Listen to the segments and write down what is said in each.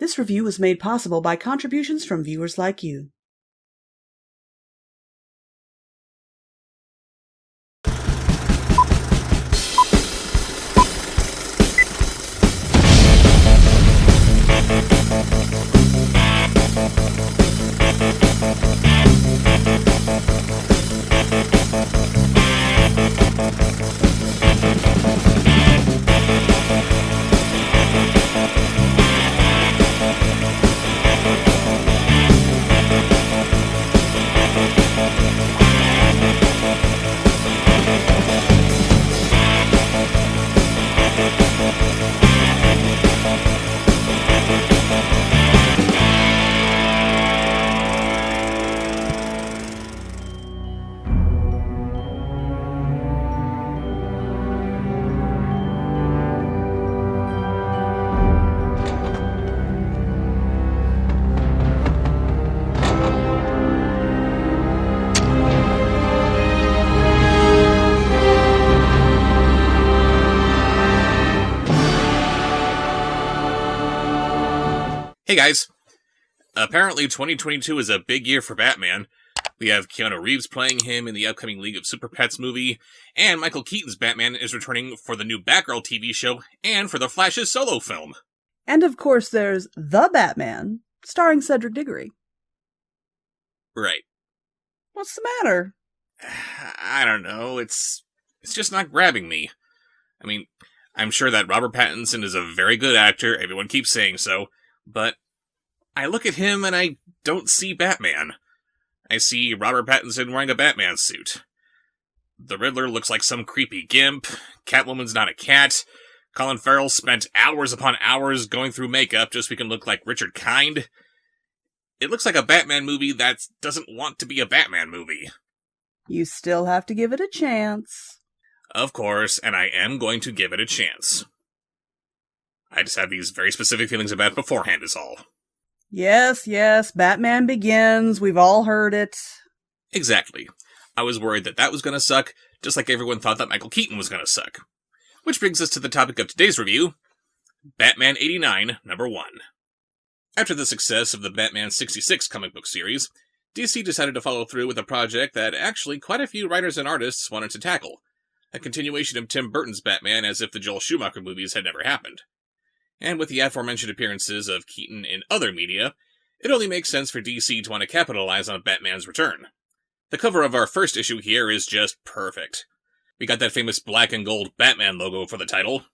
This review was made possible by contributions from viewers like you. Hey guys, apparently 2022 is a big year for Batman. We have Keanu Reeves playing him in the upcoming League of Super Pets movie, and Michael Keaton's Batman is returning for the new Batgirl TV show and for The Flash's solo film. And of course there's The Batman, starring Cedric Diggory. Right. What's the matter? I don't know, it's just not grabbing me. I mean, I'm sure that Robert Pattinson is a very good actor, everyone keeps saying so, but I look at him and I don't see Batman. I see Robert Pattinson wearing a Batman suit. The Riddler looks like some creepy gimp, Catwoman's not a cat, Colin Farrell spent hours upon hours going through makeup just so he can look like Richard Kind. It looks like a Batman movie that doesn't want to be a Batman movie. You still have to give it a chance. Of course, and I am going to give it a chance. I just have these very specific feelings about it beforehand is all. Yes, Batman Begins, we've all heard it. Exactly. I was worried that was going to suck, just like everyone thought that Michael Keaton was going to suck. Which brings us to the topic of today's review, Batman 89, number 1. After the success of the Batman 66 comic book series, DC decided to follow through with a project that actually quite a few writers and artists wanted to tackle, a continuation of Tim Burton's Batman as if the Joel Schumacher movies had never happened. And with the aforementioned appearances of Keaton in other media, it only makes sense for DC to want to capitalize on Batman's return. The cover of our first issue here is just perfect. We got that famous black and gold Batman logo for the title,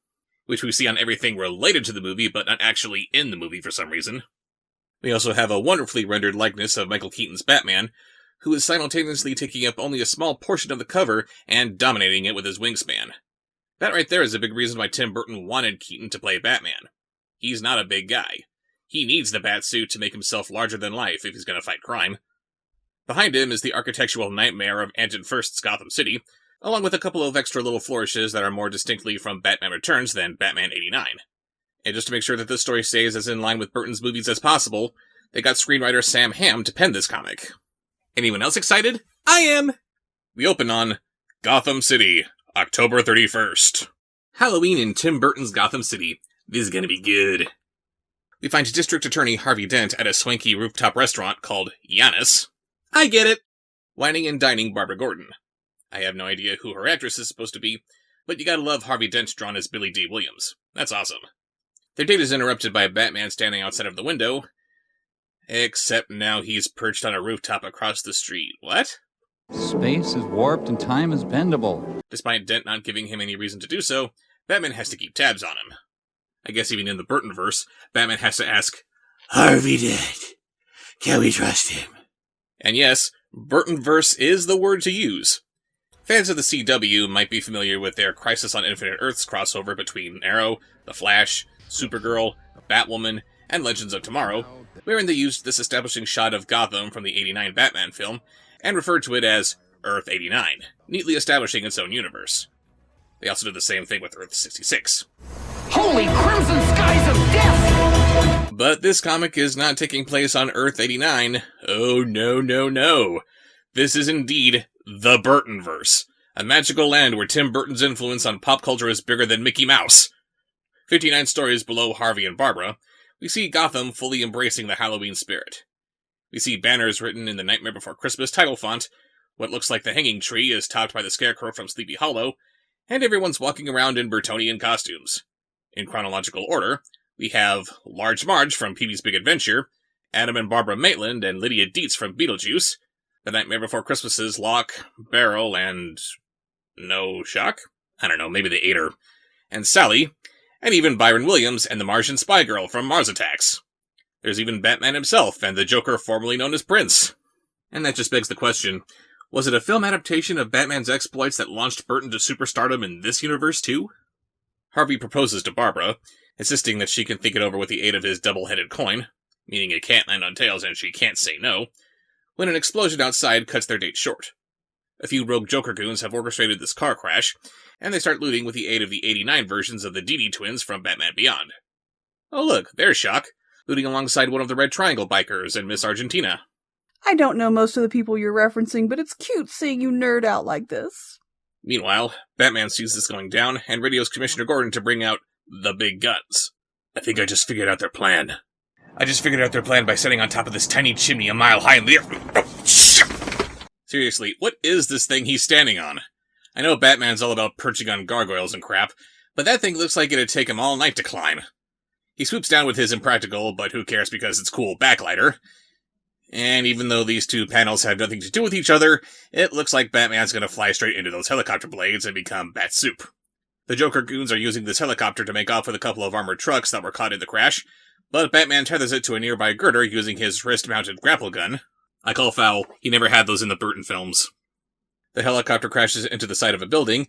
which we see on everything related to the movie but not actually in the movie for some reason. We also have a wonderfully rendered likeness of Michael Keaton's Batman, who is simultaneously taking up only a small portion of the cover and dominating it with his wingspan. That right there is a big reason why Tim Burton wanted Keaton to play Batman. He's not a big guy. He needs the Batsuit to make himself larger than life if he's going to fight crime. Behind him is the architectural nightmare of Agent First's Gotham City, along with a couple of extra little flourishes that are more distinctly from Batman Returns than Batman 89. And just to make sure that this story stays as in line with Burton's movies as possible, they got screenwriter Sam Hamm to pen this comic. Anyone else excited? I am! We open on Gotham City, October 31st. Halloween in Tim Burton's Gotham City. This is gonna be good. We find District Attorney Harvey Dent at a swanky rooftop restaurant called Giannis. I get it! Whining and dining Barbara Gordon. I have no idea who her actress is supposed to be, but you gotta love Harvey Dent drawn as Billy D. Williams. That's awesome. Their date is interrupted by Batman standing outside of the window, except now he's perched on a rooftop across the street. What? Space is warped and time is bendable. Despite Dent not giving him any reason to do so, Batman has to keep tabs on him. I guess even in the Burtonverse, Batman has to ask, Harvey Dent, can we trust him? And yes, Burtonverse is the word to use. Fans of the CW might be familiar with their Crisis on Infinite Earths crossover between Arrow, The Flash, Supergirl, Batwoman, and Legends of Tomorrow, wherein they used this establishing shot of Gotham from the 89 Batman film, and referred to it as Earth 89, neatly establishing its own universe. They also did the same thing with Earth 66. Holy crimson skies of death! But this comic is not taking place on Earth 89. Oh, no. This is indeed the Burtonverse, a magical land where Tim Burton's influence on pop culture is bigger than Mickey Mouse. 59 stories below Harvey and Barbara, We see Gotham fully embracing the Halloween spirit. We see banners written in the Nightmare Before Christmas title font, what looks like the hanging tree is topped by the Scarecrow from Sleepy Hollow, and everyone's walking around in Burtonian costumes. In chronological order, we have Large Marge from Pee-wee's Big Adventure, Adam and Barbara Maitland and Lydia Dietz from Beetlejuice, The Nightmare Before Christmas's Locke, Beryl, and... no Shock? I don't know, maybe they ate her. And Sally, and even Byron Williams and the Martian Spy Girl from Mars Attacks. There's even Batman himself and the Joker formerly known as Prince. And that just begs the question, was it a film adaptation of Batman's exploits that launched Burton to superstardom in this universe too? Harvey proposes to Barbara, insisting that she can think it over with the aid of his double-headed coin, meaning it can't land on tails and she can't say no, when an explosion outside cuts their date short. A few rogue Joker goons have orchestrated this car crash, and they start looting with the aid of the 89 versions of the Didi twins from Batman Beyond. Oh look, there's Shock, looting alongside one of the Red Triangle bikers and Miss Argentina. I don't know most of the people you're referencing, but it's cute seeing you nerd out like this. Meanwhile, Batman sees this going down and radios Commissioner Gordon to bring out the big guns. I think I just figured out their plan. I just figured out their plan by sitting on top of this tiny chimney a mile high in the air. Seriously, what is this thing he's standing on? I know Batman's all about perching on gargoyles and crap, but that thing looks like it'd take him all night to climb. He swoops down with his impractical, but who cares because it's cool, backlighter. And even though these two panels have nothing to do with each other, it looks like Batman's gonna fly straight into those helicopter blades and become bat soup. The Joker goons are using this helicopter to make off with a couple of armored trucks that were caught in the crash, but Batman tethers it to a nearby girder using his wrist-mounted grapple gun. I call foul, he never had those in the Burton films. The helicopter crashes into the side of a building.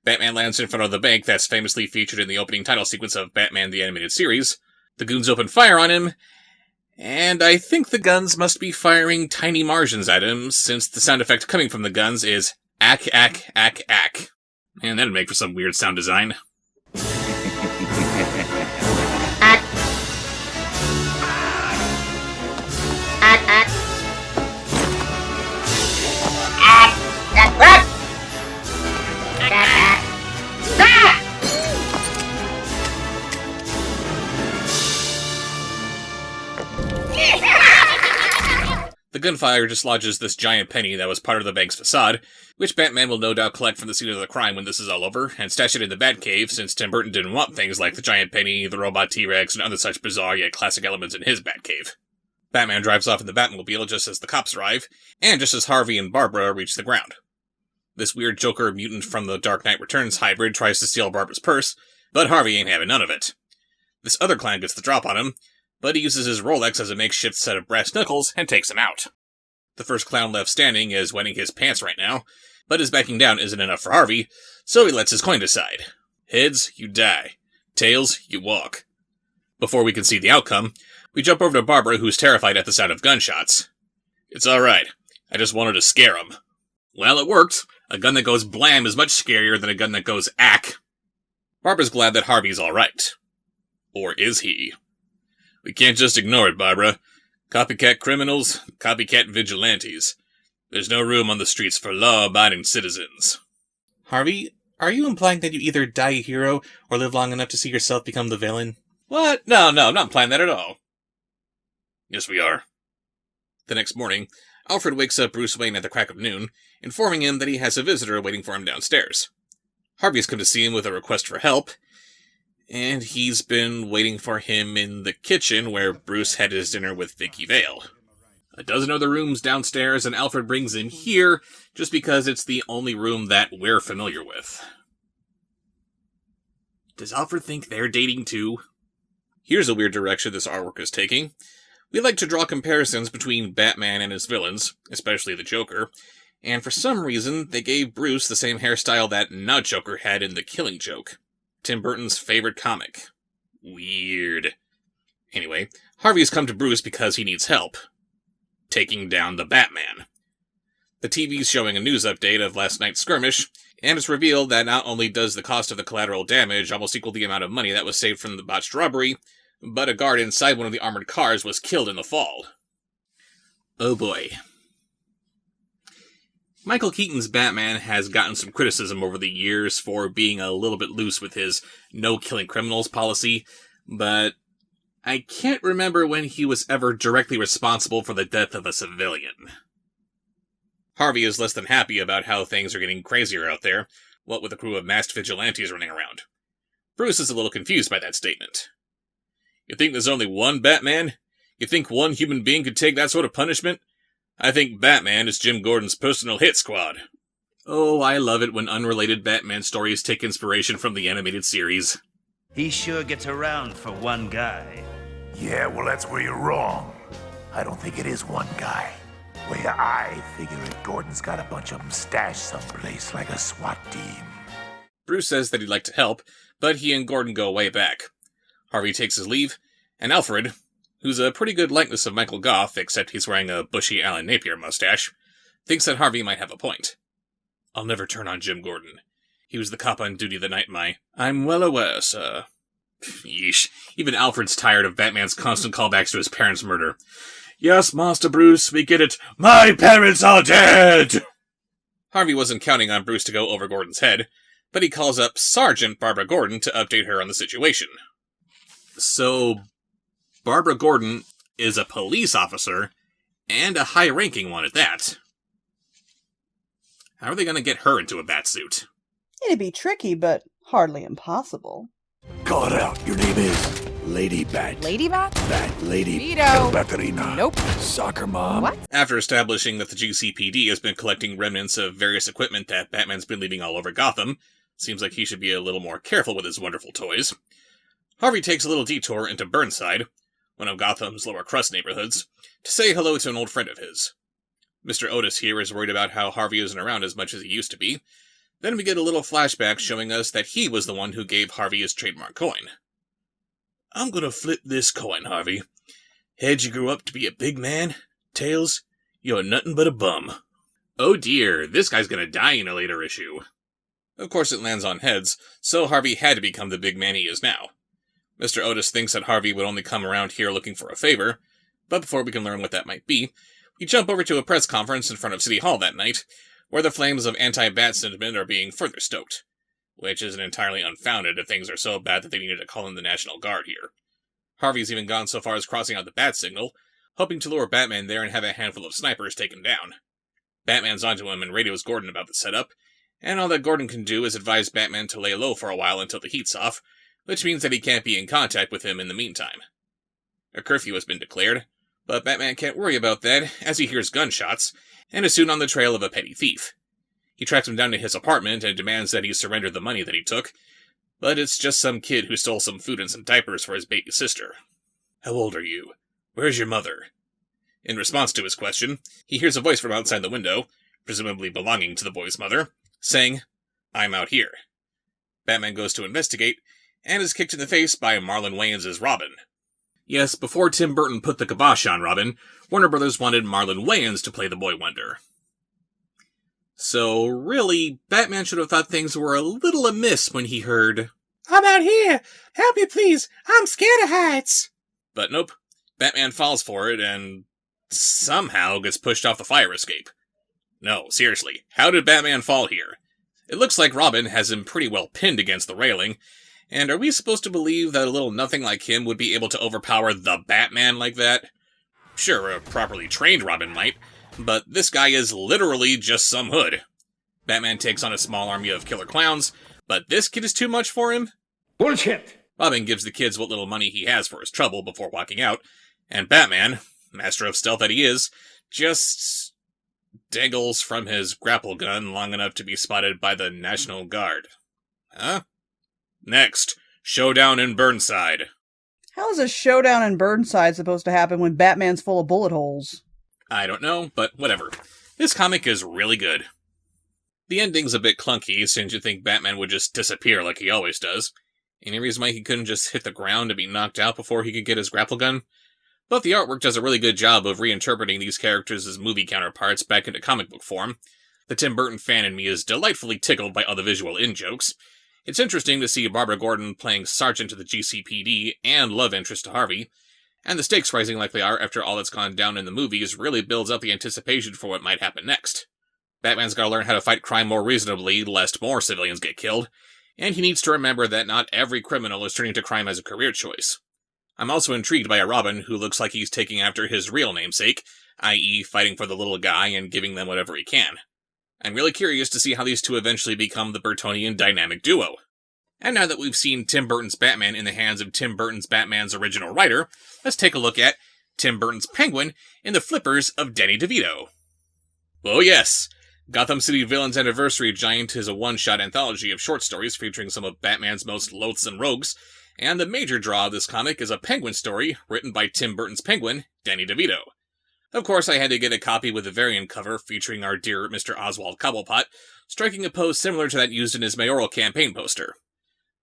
Batman lands in front of the bank that's famously featured in the opening title sequence of Batman the Animated Series. The goons open fire on him, and I think the guns must be firing tiny Martians at him, since the sound effect coming from the guns is ack, ack, ack, ack. Man, that'd make for some weird sound design. The gunfire dislodges this giant penny that was part of the bank's facade, which Batman will no doubt collect from the scene of the crime when this is all over, and stash it in the Batcave since Tim Burton didn't want things like the giant penny, the robot T-Rex, and other such bizarre yet classic elements in his Batcave. Batman drives off in the Batmobile just as the cops arrive, and just as Harvey and Barbara reach the ground. This weird Joker mutant from the Dark Knight Returns hybrid tries to steal Barbara's purse, but Harvey ain't having none of it. This other clown gets the drop on him, but he uses his Rolex as a makeshift set of brass knuckles and takes him out. The first clown left standing is wetting his pants right now, but his backing down isn't enough for Harvey, so he lets his coin decide. Heads, you die. Tails, you walk. Before we can see the outcome, we jump over to Barbara, who's terrified at the sound of gunshots. It's alright. I just wanted to scare him. Well, it worked. A gun that goes blam is much scarier than a gun that goes ack. Barbara's glad that Harvey's alright. Or is he? We can't just ignore it, Barbara. Copycat criminals, copycat vigilantes. There's no room on the streets for law-abiding citizens. Harvey, are you implying that you either die a hero or live long enough to see yourself become the villain? What? No, not implying that at all. Yes, we are. The next morning, Alfred wakes up Bruce Wayne at the crack of noon, informing him that he has a visitor waiting for him downstairs. Harvey's come to see him with a request for help, and he's been waiting for him in the kitchen where Bruce had his dinner with Vicky Vale. A dozen other rooms downstairs, and Alfred brings him here just because it's the only room that we're familiar with. Does Alfred think they're dating too? Here's a weird direction this artwork is taking. We like to draw comparisons between Batman and his villains, especially the Joker, and for some reason they gave Bruce the same hairstyle that not Joker had in The Killing Joke, Tim Burton's favorite comic. Weird. Anyway, Harvey's come to Bruce because he needs help. Taking down the Batman. The TV's showing a news update of last night's skirmish, and it's revealed that not only does the cost of the collateral damage almost equal the amount of money that was saved from the botched robbery, but a guard inside one of the armored cars was killed in the fall. Oh boy. Michael Keaton's Batman has gotten some criticism over the years for being a little bit loose with his no-killing criminals policy, but I can't remember when he was ever directly responsible for the death of a civilian. Harvey is less than happy about how things are getting crazier out there, what with a crew of masked vigilantes running around. Bruce is a little confused by that statement. You think there's only one Batman? You think one human being could take that sort of punishment? I think Batman is Jim Gordon's personal hit squad. Oh, I love it when unrelated Batman stories take inspiration from the animated series. He sure gets around for one guy. Yeah, well, that's where you're wrong. I don't think it is one guy. Way I figure it, Gordon's got a bunch of them stashed someplace like a SWAT team. Bruce says that he'd like to help, but he and Gordon go way back. Harvey takes his leave, and Alfred, who's a pretty good likeness of Michael Goff, except he's wearing a bushy Alan Napier mustache, thinks that Harvey might have a point. I'll never turn on Jim Gordon. He was the cop on duty the night I'm well aware, sir. Yeesh. Even Alfred's tired of Batman's constant callbacks to his parents' murder. Yes, Master Bruce, we get it. My parents are dead! Harvey wasn't counting on Bruce to go over Gordon's head, but he calls up Sergeant Barbara Gordon to update her on the situation. So, Barbara Gordon is a police officer, and a high-ranking one at that. How are they going to get her into a batsuit? It'd be tricky, but hardly impossible. Call it out. Your name is Lady Bat. Lady Bat? Bat Lady Vito. Batarina. Nope. Soccer mom. What? After establishing that the GCPD has been collecting remnants of various equipment that Batman's been leaving all over Gotham, seems like he should be a little more careful with his wonderful toys. Harvey takes a little detour into Burnside, one of Gotham's lower crust neighborhoods, to say hello to an old friend of his. Mr. Otis here is worried about how Harvey isn't around as much as he used to be. Then we get a little flashback showing us that he was the one who gave Harvey his trademark coin. I'm gonna flip this coin, Harvey. Heads, you grew up to be a big man. Tails, you're nothing but a bum. Oh dear, this guy's gonna die in a later issue. Of course it lands on heads, so Harvey had to become the big man he is now. Mr. Otis thinks that Harvey would only come around here looking for a favor, but before we can learn what that might be, we jump over to a press conference in front of City Hall that night, where the flames of anti-Bat sentiment are being further stoked, which isn't entirely unfounded if things are so bad that they needed to call in the National Guard here. Harvey's even gone so far as crossing out the bat signal, hoping to lure Batman there and have a handful of snipers take him down. Batman's onto him and radios Gordon about the setup, and all that Gordon can do is advise Batman to lay low for a while until the heat's off, which means that he can't be in contact with him in the meantime. A curfew has been declared, but Batman can't worry about that, as he hears gunshots, and is soon on the trail of a petty thief. He tracks him down to his apartment and demands that he surrender the money that he took, but it's just some kid who stole some food and some diapers for his baby sister. How old are you? Where's your mother? In response to his question, he hears a voice from outside the window, presumably belonging to the boy's mother, saying, I'm out here. Batman goes to investigate, and is kicked in the face by Marlon Wayans' Robin. Yes, before Tim Burton put the kibosh on Robin, Warner Brothers wanted Marlon Wayans to play the Boy Wonder. So, really, Batman should have thought things were a little amiss when he heard, I'm out here! Help me please! I'm scared of heights! But nope, Batman falls for it and somehow gets pushed off the fire escape. No, seriously, how did Batman fall here? It looks like Robin has him pretty well pinned against the railing, and are we supposed to believe that a little nothing like him would be able to overpower the Batman like that? Sure, a properly trained Robin might, but this guy is literally just some hood. Batman takes on a small army of killer clowns, but this kid is too much for him? Bullshit! Robin gives the kids what little money he has for his trouble before walking out, and Batman, master of stealth that he is, just dangles from his grapple gun long enough to be spotted by the National Guard. Huh? Next, showdown in Burnside. How is a showdown in Burnside supposed to happen when Batman's full of bullet holes? I don't know, but whatever. This comic is really good. The ending's a bit clunky, since you think Batman would just disappear like he always does. Any reason why he couldn't just hit the ground and be knocked out before he could get his grapple gun? But the artwork does a really good job of reinterpreting these characters as movie counterparts back into comic book form. The Tim Burton fan in me is delightfully tickled by all the visual in-jokes. It's interesting to see Barbara Gordon playing Sergeant to the GCPD and love interest to Harvey, and the stakes rising like they are after all that's gone down in the movies really builds up the anticipation for what might happen next. Batman's gotta learn how to fight crime more reasonably, lest more civilians get killed, and he needs to remember that not every criminal is turning to crime as a career choice. I'm also intrigued by a Robin who looks like he's taking after his real namesake, i.e. fighting for the little guy and giving them whatever he can. I'm really curious to see how these two eventually become the Burtonian dynamic duo. And now that we've seen Tim Burton's Batman in the hands of Tim Burton's Batman's original writer, let's take a look at Tim Burton's Penguin in the flippers of Danny DeVito. Oh yes! Gotham City Villains Anniversary Giant is a one-shot anthology of short stories featuring some of Batman's most loathsome rogues, and the major draw of this comic is a Penguin story written by Tim Burton's Penguin, Danny DeVito. Of course, I had to get a copy with a variant cover featuring our dear Mr. Oswald Cobblepot, striking a pose similar to that used in his mayoral campaign poster.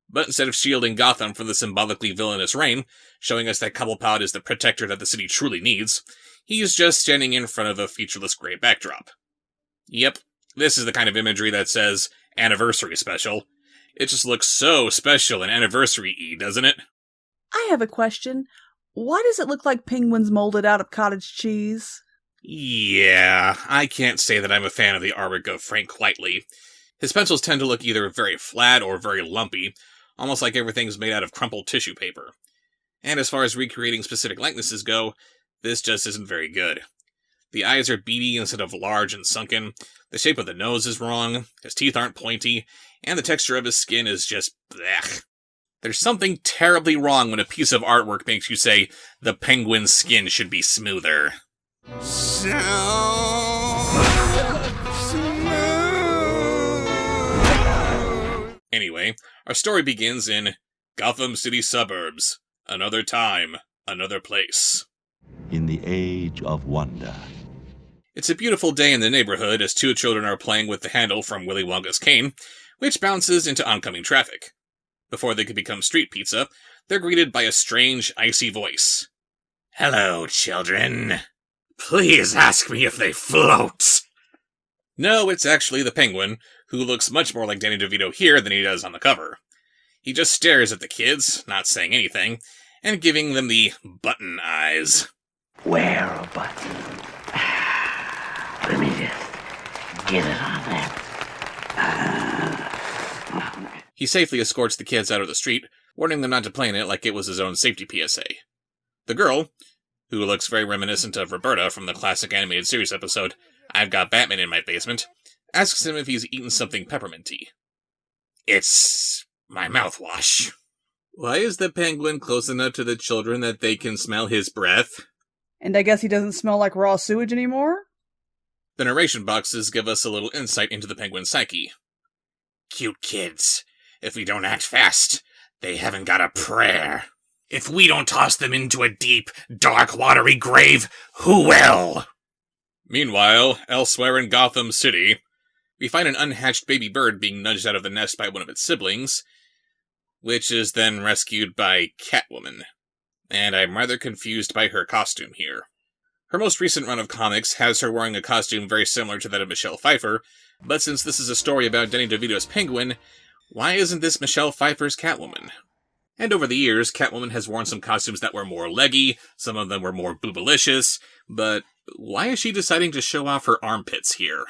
But instead of shielding Gotham from the symbolically villainous reign, showing us that Cobblepot is the protector that the city truly needs, he's just standing in front of a featureless grey backdrop. Yep, this is the kind of imagery that says, Anniversary Special. It just looks so special and anniversary-y, doesn't it? I have a question. Why does it look like penguins molded out of cottage cheese? Yeah, I can't say that I'm a fan of the artwork of Frank Whiteley. His pencils tend to look either very flat or very lumpy, almost like everything's made out of crumpled tissue paper. And as far as recreating specific likenesses go, this just isn't very good. The eyes are beady instead of large and sunken, the shape of the nose is wrong, his teeth aren't pointy, and the texture of his skin is just blech. There's something terribly wrong when a piece of artwork makes you say, the penguin's skin should be smoother. Anyway, our story begins in Gotham City suburbs. Another time, another place. In the age of wonder. It's a beautiful day in the neighborhood as two children are playing with the handle from Willy Wonka's cane, which bounces into oncoming traffic. Before they can become street pizza, they're greeted by a strange, icy voice. Hello, children. Please ask me if they float. No, it's actually the Penguin, who looks much more like Danny DeVito here than he does on the cover. He just stares at the kids, not saying anything, and giving them the button eyes. Where a button? Let me just get it on that. He safely escorts the kids out of the street, warning them not to play in it like it was his own safety PSA. The girl, who looks very reminiscent of Roberta from the classic animated series episode, I've Got Batman in My Basement, asks him if he's eaten something pepperminty. It's my mouthwash. Why is the Penguin close enough to the children that they can smell his breath? And I guess he doesn't smell like raw sewage anymore? The narration boxes give us a little insight into the Penguin's psyche. Cute kids. If we don't act fast, they haven't got a prayer. If we don't toss them into a deep, dark, watery grave, who will? Meanwhile, elsewhere in Gotham City, we find an unhatched baby bird being nudged out of the nest by one of its siblings, which is then rescued by Catwoman. And I'm rather confused by her costume here. Her most recent run of comics has her wearing a costume very similar to that of Michelle Pfeiffer, but since this is a story about Danny DeVito's Penguin, why isn't this Michelle Pfeiffer's Catwoman? And over the years, Catwoman has worn some costumes that were more leggy, some of them were more boobalicious, but why is she deciding to show off her armpits here?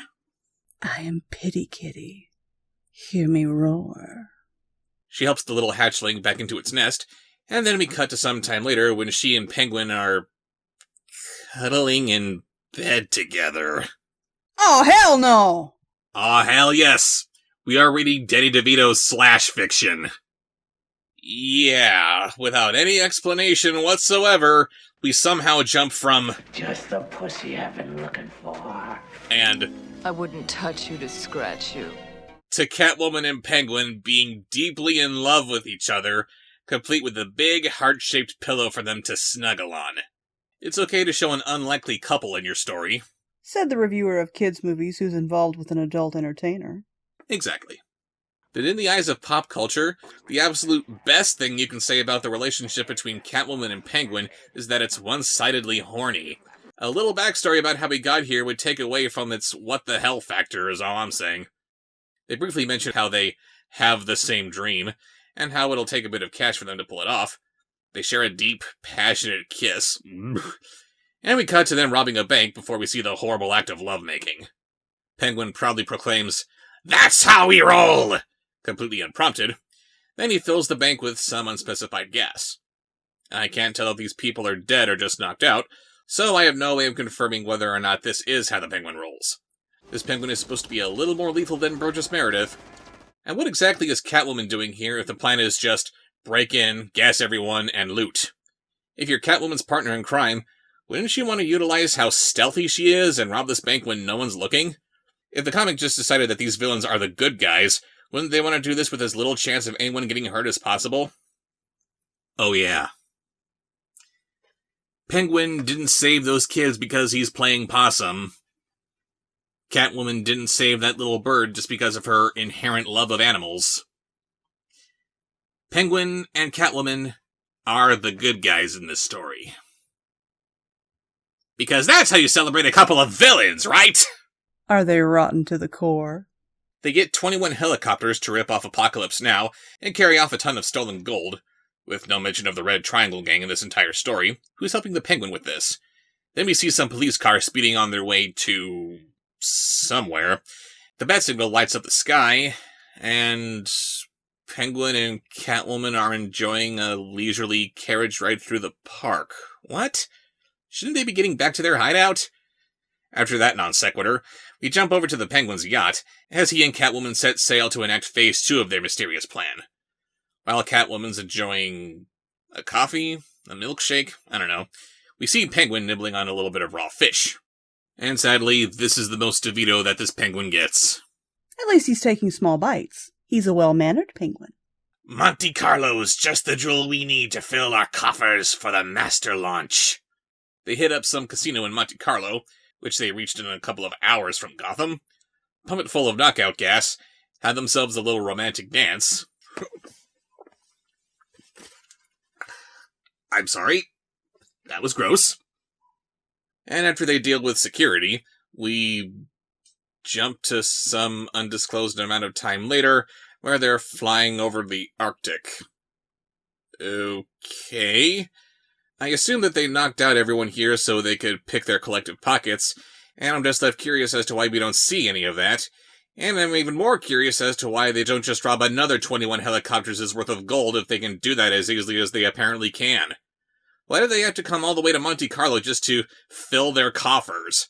I am Pity Kitty. Hear me roar. She helps the little hatchling back into its nest, and then we cut to some time later when she and Penguin are cuddling in bed together. Oh, hell no! Aw, hell yes! We are reading Danny DeVito's slash fiction. Yeah, without any explanation whatsoever, we somehow jump from Just the pussy I've been looking for. and I wouldn't touch you to scratch you. to Catwoman and Penguin being deeply in love with each other, complete with a big heart-shaped pillow for them to snuggle on. It's okay to show an unlikely couple in your story. Said the reviewer of kids' movies who's involved with an adult entertainer. Exactly. But in the eyes of pop culture, the absolute best thing you can say about the relationship between Catwoman and Penguin is that it's one-sidedly horny. A little backstory about how we got here would take away from its what-the-hell factor is all I'm saying. They briefly mention how they have the same dream, and how it'll take a bit of cash for them to pull it off. They share a deep, passionate kiss. And we cut to them robbing a bank before we see the horrible act of lovemaking. Penguin proudly proclaims, "That's how we roll!" completely unprompted. Then he fills the bank with some unspecified gas. I can't tell if these people are dead or just knocked out, so I have no way of confirming whether or not this is how the Penguin rolls. This Penguin is supposed to be a little more lethal than Burgess Meredith. And what exactly is Catwoman doing here if the plan is just break in, gas everyone, and loot? If you're Catwoman's partner in crime, wouldn't she want to utilize how stealthy she is and rob this bank when no one's looking? If the comic just decided that these villains are the good guys, wouldn't they want to do this with as little chance of anyone getting hurt as possible? Oh yeah. Penguin didn't save those kids because he's playing possum. Catwoman didn't save that little bird just because of her inherent love of animals. Penguin and Catwoman are the good guys in this story. Because that's how you celebrate a couple of villains, right? Are they rotten to the core? They get 21 helicopters to rip off Apocalypse Now and carry off a ton of stolen gold, with no mention of the Red Triangle Gang in this entire story, who's helping the Penguin with this. Then we see some police cars speeding on their way to somewhere. The bat signal lights up the sky, and Penguin and Catwoman are enjoying a leisurely carriage ride through the park. What? Shouldn't they be getting back to their hideout? After that non sequitur, we jump over to the Penguin's yacht, as he and Catwoman set sail to enact Phase 2 of their mysterious plan. While Catwoman's enjoying a coffee, a milkshake, I don't know, we see Penguin nibbling on a little bit of raw fish. And sadly, this is the most DeVito that this Penguin gets. At least he's taking small bites. He's a well-mannered penguin. Monte Carlo's just the jewel we need to fill our coffers for the master launch. They hit up some casino in Monte Carlo, which they reached in a couple of hours from Gotham, pump it full of knockout gas, had themselves a little romantic dance. I'm sorry. That was gross. And after they deal with security, we jump to some undisclosed amount of time later, where they're flying over the Arctic. Okay. I assume that they knocked out everyone here so they could pick their collective pockets, and I'm just left curious as to why we don't see any of that. And I'm even more curious as to why they don't just rob another 21 helicopters' worth of gold if they can do that as easily as they apparently can. Why do they have to come all the way to Monte Carlo just to fill their coffers?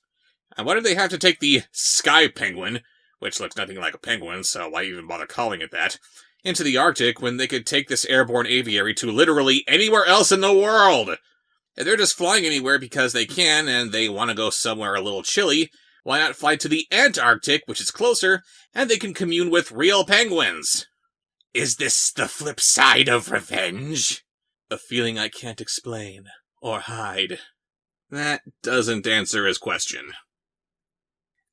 And why do they have to take the Sky Penguin, which looks nothing like a penguin, so why even bother calling it that, into the Arctic when they could take this airborne aviary to literally anywhere else in the world? If they're just flying anywhere because they can and they want to go somewhere a little chilly, why not fly to the Antarctic, which is closer, and they can commune with real penguins? Is this the flip side of revenge? A feeling I can't explain or hide. That doesn't answer his question.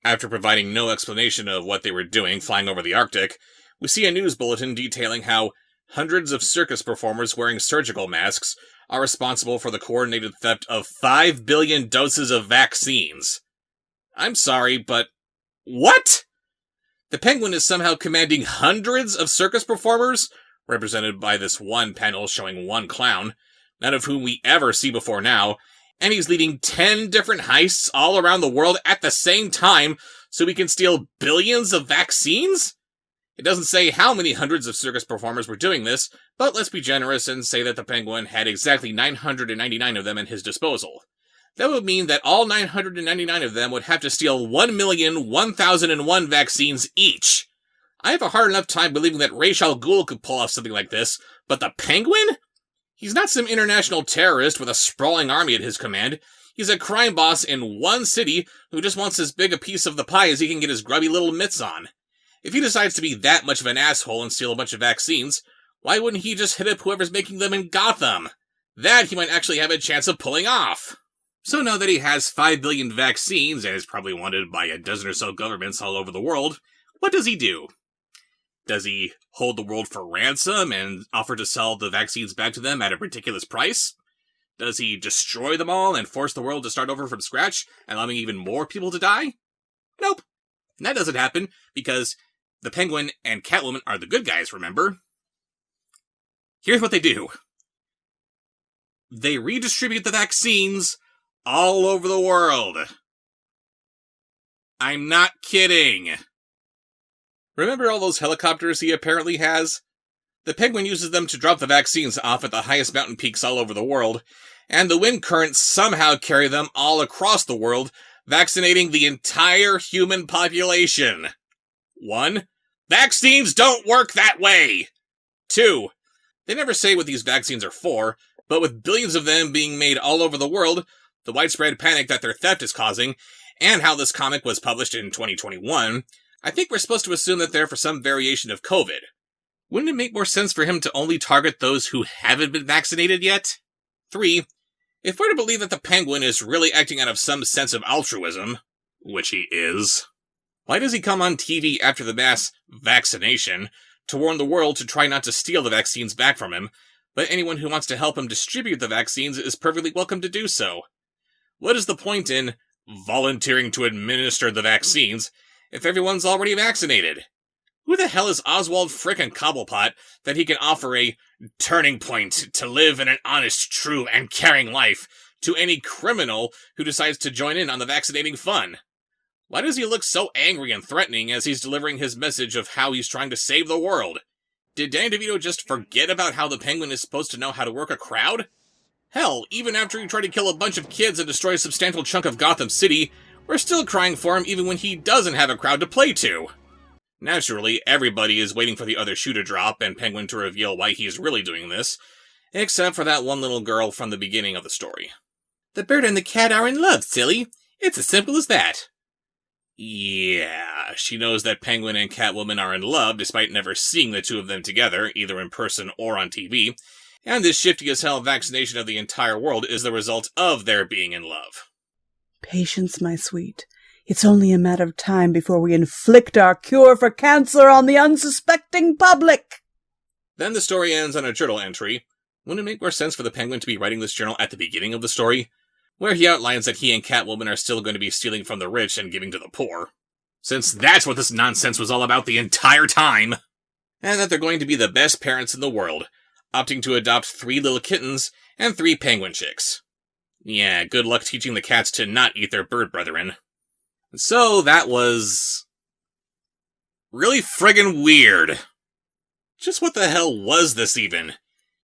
After providing no explanation of what they were doing flying over the Arctic, we see a news bulletin detailing how hundreds of circus performers wearing surgical masks are responsible for the coordinated theft of 5 billion doses of vaccines. I'm sorry, but what? The Penguin is somehow commanding hundreds of circus performers, represented by this one panel showing one clown, none of whom we ever see before now, and he's leading 10 different heists all around the world at the same time so we can steal billions of vaccines? It doesn't say how many hundreds of circus performers were doing this, but let's be generous and say that the Penguin had exactly 999 of them at his disposal. That would mean that all 999 of them would have to steal 1,001,001 vaccines each. I have a hard enough time believing that Ra's al Ghul could pull off something like this, but the Penguin? He's not some international terrorist with a sprawling army at his command. He's a crime boss in one city who just wants as big a piece of the pie as he can get his grubby little mitts on. If he decides to be that much of an asshole and steal a bunch of vaccines, why wouldn't he just hit up whoever's making them in Gotham? That he might actually have a chance of pulling off. So now that he has 5 billion vaccines and is probably wanted by a dozen or so governments all over the world, what does he do? Does he hold the world for ransom and offer to sell the vaccines back to them at a ridiculous price? Does he destroy them all and force the world to start over from scratch, allowing even more people to die? Nope. That doesn't happen because the Penguin and Catwoman are the good guys, remember? Here's what they do. They redistribute the vaccines all over the world. I'm not kidding. Remember all those helicopters he apparently has? The Penguin uses them to drop the vaccines off at the highest mountain peaks all over the world, and the wind currents somehow carry them all across the world, vaccinating the entire human population. 1. Vaccines don't work that way! 2. They never say what these vaccines are for, but with billions of them being made all over the world, the widespread panic that their theft is causing, and how this comic was published in 2021, I think we're supposed to assume that they're for some variation of COVID. Wouldn't it make more sense for him to only target those who haven't been vaccinated yet? 3. If we're to believe that the Penguin is really acting out of some sense of altruism, which he is, why does he come on TV after the mass vaccination to warn the world to try not to steal the vaccines back from him, but anyone who wants to help him distribute the vaccines is perfectly welcome to do so? What is the point in volunteering to administer the vaccines if everyone's already vaccinated? Who the hell is Oswald frickin' Cobblepot that he can offer a turning point to live in an honest, true, and caring life to any criminal who decides to join in on the vaccinating fun? Why does he look so angry and threatening as he's delivering his message of how he's trying to save the world? Did Danny DeVito just forget about how the Penguin is supposed to know how to work a crowd? Hell, even after he tried to kill a bunch of kids and destroy a substantial chunk of Gotham City, we're still crying for him even when he doesn't have a crowd to play to. Naturally, everybody is waiting for the other shoe to drop and Penguin to reveal why he's really doing this, except for that one little girl from the beginning of the story. The bird and the cat are in love, silly. It's as simple as that. Yeah, she knows that Penguin and Catwoman are in love despite never seeing the two of them together, either in person or on TV, and this shifty-as-hell vaccination of the entire world is the result of their being in love. Patience, my sweet. It's only a matter of time before we inflict our cure for cancer on the unsuspecting public. Then the story ends on a journal entry. Wouldn't it make more sense for the Penguin to be writing this journal at the beginning of the story, where he outlines that he and Catwoman are still going to be stealing from the rich and giving to the poor, since that's what this nonsense was all about the entire time, and that they're going to be the best parents in the world, opting to adopt 3 little kittens and 3 penguin chicks. Yeah, good luck teaching the cats to not eat their bird brethren. So that was really friggin' weird. Just what the hell was this even?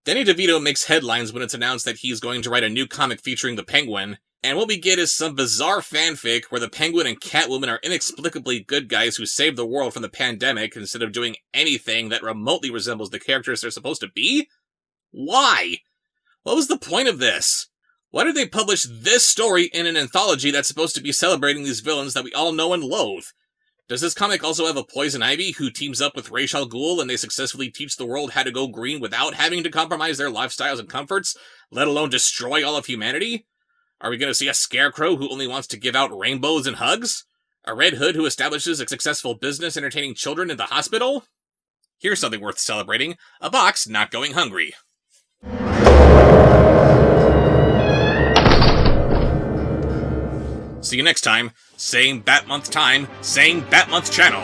Danny DeVito makes headlines when it's announced that he's going to write a new comic featuring the Penguin, and what we get is some bizarre fanfic where the Penguin and Catwoman are inexplicably good guys who save the world from the pandemic instead of doing anything that remotely resembles the characters they're supposed to be? Why? What was the point of this? Why did they publish this story in an anthology that's supposed to be celebrating these villains that we all know and loathe? Does this comic also have a Poison Ivy who teams up with Ra's al Ghul and they successfully teach the world how to go green without having to compromise their lifestyles and comforts, let alone destroy all of humanity? Are we going to see a Scarecrow who only wants to give out rainbows and hugs? A Red Hood who establishes a successful business entertaining children in the hospital? Here's something worth celebrating: a box not going hungry. See you next time. Same Batmonth time, same Batmonth channel.